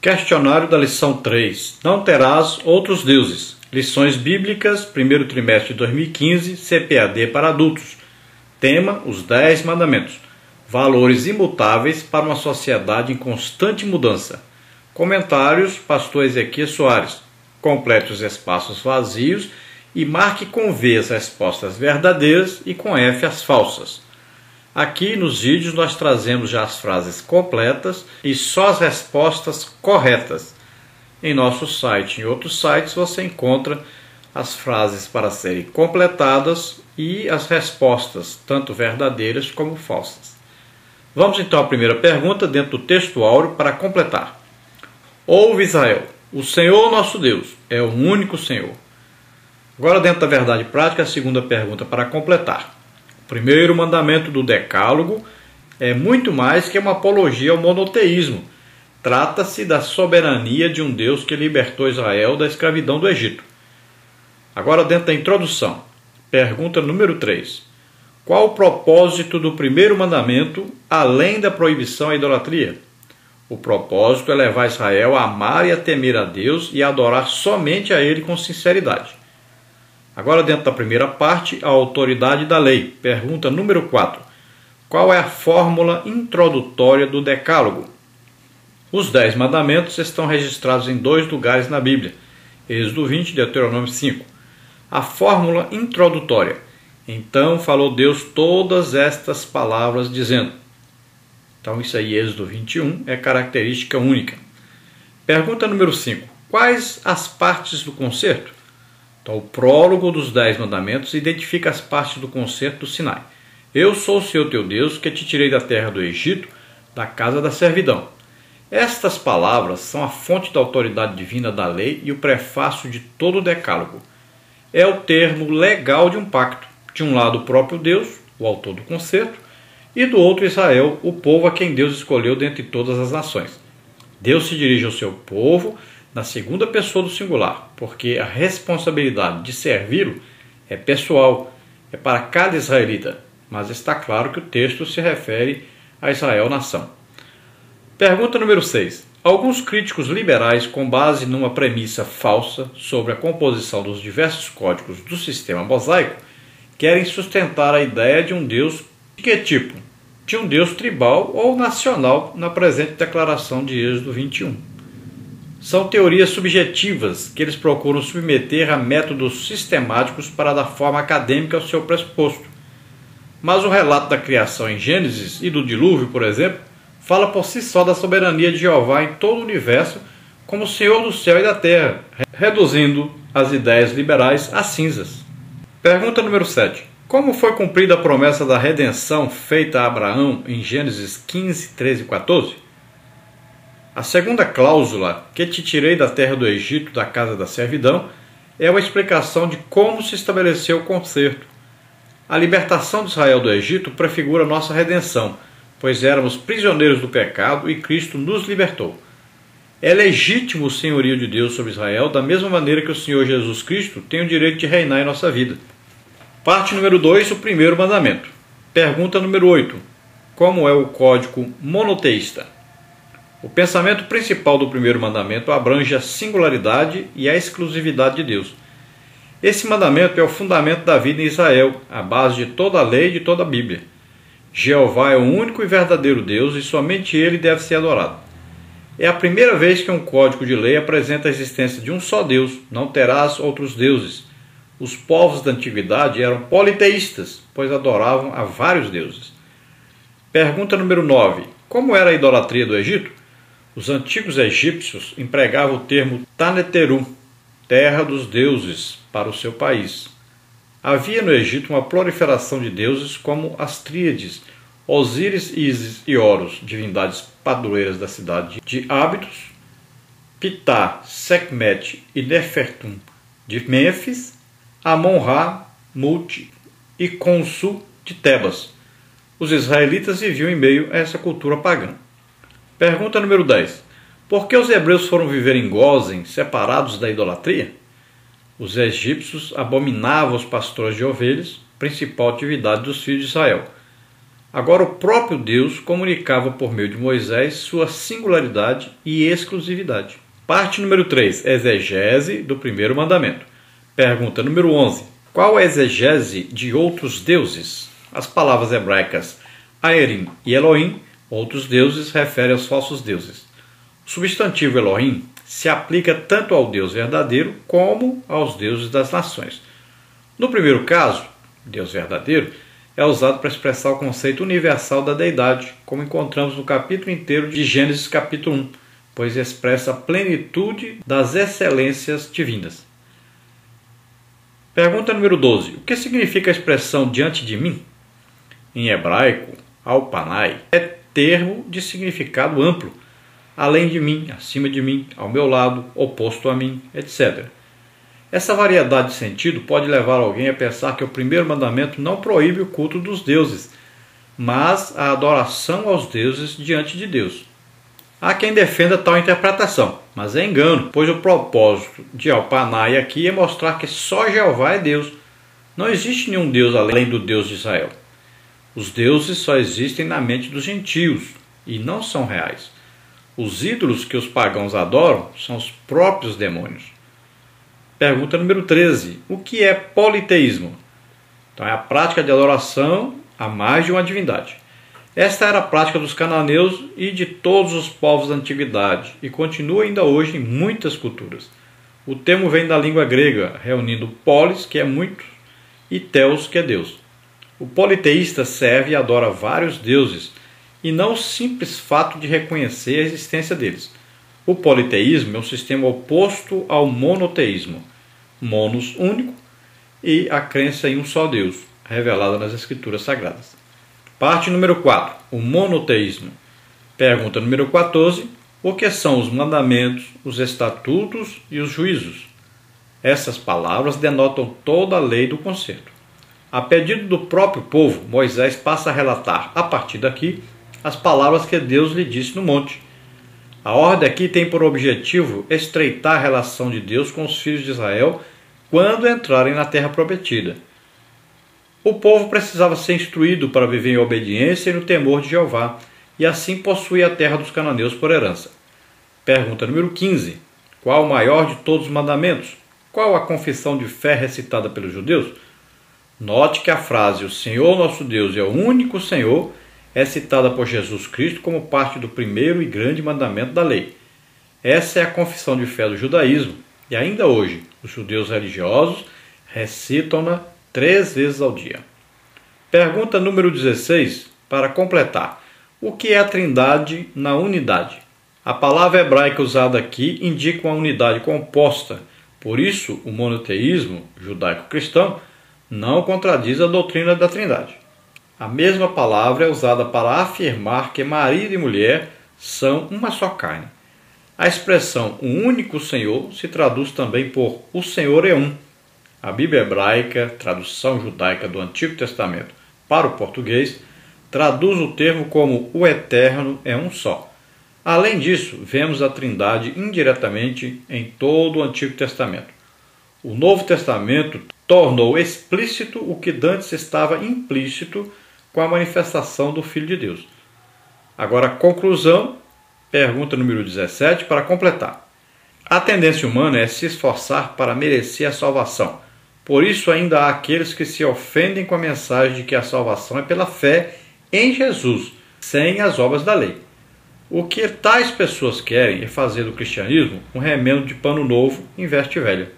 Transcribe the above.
Questionário da lição 3. Não terás outros deuses. Lições bíblicas, primeiro trimestre de 2015, CPAD para adultos. Tema: os 10 mandamentos. Valores imutáveis para uma sociedade em constante mudança. Comentários: pastor Ezequiel Soares. Complete os espaços vazios e marque com V as respostas verdadeiras e com F as falsas. Aqui nos vídeos nós trazemos já as frases completas e só as respostas corretas. Em nosso site e em outros sites você encontra as frases para serem completadas e as respostas, tanto verdadeiras como falsas. Vamos então à primeira pergunta dentro do texto áureo para completar. Ouve, Israel, o Senhor nosso Deus é o único Senhor. Agora, dentro da verdade prática, a segunda pergunta para completar. O primeiro mandamento do Decálogo é muito mais que uma apologia ao monoteísmo. Trata-se da soberania de um Deus que libertou Israel da escravidão do Egito. Agora, dentro da introdução, pergunta número 3. Qual o propósito do primeiro mandamento, além da proibição à idolatria? O propósito é levar Israel a amar e a temer a Deus e a adorar somente a Ele com sinceridade. Agora, dentro da primeira parte, a autoridade da lei. Pergunta número 4. Qual é a fórmula introdutória do Decálogo? Os 10 mandamentos estão registrados em 2 lugares na Bíblia, Êxodo 20 e Deuteronômio 5. A fórmula introdutória. Então falou Deus todas estas palavras, dizendo. Então isso aí, Êxodo 21, é característica única. Pergunta número 5. Quais as partes do concerto? Então, o prólogo dos 10 mandamentos identifica as partes do concerto do Sinai. Eu sou o Senhor teu Deus, que te tirei da terra do Egito, da casa da servidão. Estas palavras são a fonte da autoridade divina da lei e o prefácio de todo o decálogo. É o termo legal de um pacto. De um lado o próprio Deus, o autor do concerto, e do outro Israel, o povo a quem Deus escolheu dentre todas as nações. Deus se dirige ao seu povo na segunda pessoa do singular, porque a responsabilidade de servi-lo é pessoal, é para cada israelita, mas está claro que o texto se refere a Israel nação. Pergunta número 6. Alguns críticos liberais, com base numa premissa falsa sobre a composição dos diversos códigos do sistema mosaico, querem sustentar a ideia de um Deus de que tipo? De um Deus tribal ou nacional na presente declaração de Êxodo 21. São teorias subjetivas que eles procuram submeter a métodos sistemáticos para dar forma acadêmica ao seu pressuposto. Mas o relato da criação em Gênesis e do dilúvio, por exemplo, fala por si só da soberania de Jeová em todo o universo como Senhor do céu e da terra, reduzindo as ideias liberais a cinzas. Pergunta número 7. Como foi cumprida a promessa da redenção feita a Abraão em Gênesis 15, 13 e 14? A segunda cláusula, que te tirei da terra do Egito, da casa da servidão, é uma explicação de como se estabeleceu o concerto. A libertação de Israel do Egito prefigura nossa redenção, pois éramos prisioneiros do pecado e Cristo nos libertou. É legítimo o senhorio de Deus sobre Israel, da mesma maneira que o Senhor Jesus Cristo tem o direito de reinar em nossa vida. Parte número 2, o primeiro mandamento. Pergunta número 8. Como é o código monoteísta? O pensamento principal do primeiro mandamento abrange a singularidade e a exclusividade de Deus. Esse mandamento é o fundamento da vida em Israel, a base de toda a lei e de toda a Bíblia. Jeová é o único e verdadeiro Deus e somente Ele deve ser adorado. É a primeira vez que um código de lei apresenta a existência de um só Deus, não terás outros deuses. Os povos da antiguidade eram politeístas, pois adoravam a vários deuses. Pergunta número 9. Como era a idolatria do Egito? Os antigos egípcios empregavam o termo Taneteru, terra dos deuses, para o seu país. Havia no Egito uma proliferação de deuses como as tríades, Osíris, Ísis e Horus, divindades padroeiras da cidade de Abidos, Ptah, Sekhmet e Nefertum de Mênfis, Amon-Ra, Mut e Khonsu de Tebas. Os israelitas viviam em meio a essa cultura pagã. Pergunta número 10. Por que os hebreus foram viver em Gósen, separados da idolatria? Os egípcios abominavam os pastores de ovelhas, principal atividade dos filhos de Israel. Agora o próprio Deus comunicava por meio de Moisés sua singularidade e exclusividade. Parte número 3. Exegese do primeiro mandamento. Pergunta número 11. Qual a exegese de outros deuses? As palavras hebraicas Aerim e Elohim, outros deuses, referem aos falsos deuses. O substantivo Elohim se aplica tanto ao Deus verdadeiro como aos deuses das nações. No primeiro caso, Deus verdadeiro, é usado para expressar o conceito universal da deidade, como encontramos no capítulo inteiro de Gênesis capítulo 1, pois expressa a plenitude das excelências divinas. Pergunta número 12. O que significa a expressão diante de mim? Em hebraico, alpanai é termo de significado amplo, além de mim, acima de mim, ao meu lado, oposto a mim, etc. Essa variedade de sentido pode levar alguém a pensar que o primeiro mandamento não proíbe o culto dos deuses, mas a adoração aos deuses diante de Deus. Há quem defenda tal interpretação, mas é engano, pois o propósito de Alpanai aqui é mostrar que só Jeová é Deus. Não existe nenhum Deus além do Deus de Israel. Os deuses só existem na mente dos gentios e não são reais. Os ídolos que os pagãos adoram são os próprios demônios. Pergunta número 13. O que é politeísmo? Então é a prática de adoração a mais de uma divindade. Esta era a prática dos cananeus e de todos os povos da antiguidade e continua ainda hoje em muitas culturas. O termo vem da língua grega, reunindo polis, que é muito, e theos, que é Deus. O politeísta serve e adora vários deuses, e não o simples fato de reconhecer a existência deles. O politeísmo é um sistema oposto ao monoteísmo, monos único, e a crença em um só Deus, revelada nas Escrituras Sagradas. Parte número 4. O monoteísmo. Pergunta número 14. O que são os mandamentos, os estatutos e os juízos? Essas palavras denotam toda a lei do concerto. A pedido do próprio povo, Moisés passa a relatar, a partir daqui, as palavras que Deus lhe disse no monte. A ordem aqui tem por objetivo estreitar a relação de Deus com os filhos de Israel quando entrarem na terra prometida. O povo precisava ser instruído para viver em obediência e no temor de Jeová, e assim possuir a terra dos cananeus por herança. Pergunta número 15. Qual o maior de todos os mandamentos? Qual a confissão de fé recitada pelos judeus? Note que a frase "O Senhor nosso Deus é o único Senhor" é citada por Jesus Cristo como parte do primeiro e grande mandamento da lei. Essa é a confissão de fé do judaísmo, e ainda hoje os judeus religiosos recitam-na 3 vezes ao dia. Pergunta número 16, para completar. O que é a trindade na unidade? A palavra hebraica usada aqui indica uma unidade composta. Por isso, o monoteísmo judaico-cristão não contradiz a doutrina da trindade. A mesma palavra é usada para afirmar que marido e mulher são uma só carne. A expressão "um único Senhor" se traduz também por "o Senhor é um". A Bíblia hebraica, tradução judaica do Antigo Testamento para o português, traduz o termo como "o Eterno é um só". Além disso, vemos a Trindade indiretamente em todo o Antigo Testamento. O Novo Testamento tornou explícito o que dantes estava implícito com a manifestação do Filho de Deus. Agora, conclusão, pergunta número 17, para completar. A tendência humana é se esforçar para merecer a salvação. Por isso ainda há aqueles que se ofendem com a mensagem de que a salvação é pela fé em Jesus, sem as obras da lei. O que tais pessoas querem é fazer do cristianismo um remendo de pano novo em veste velha.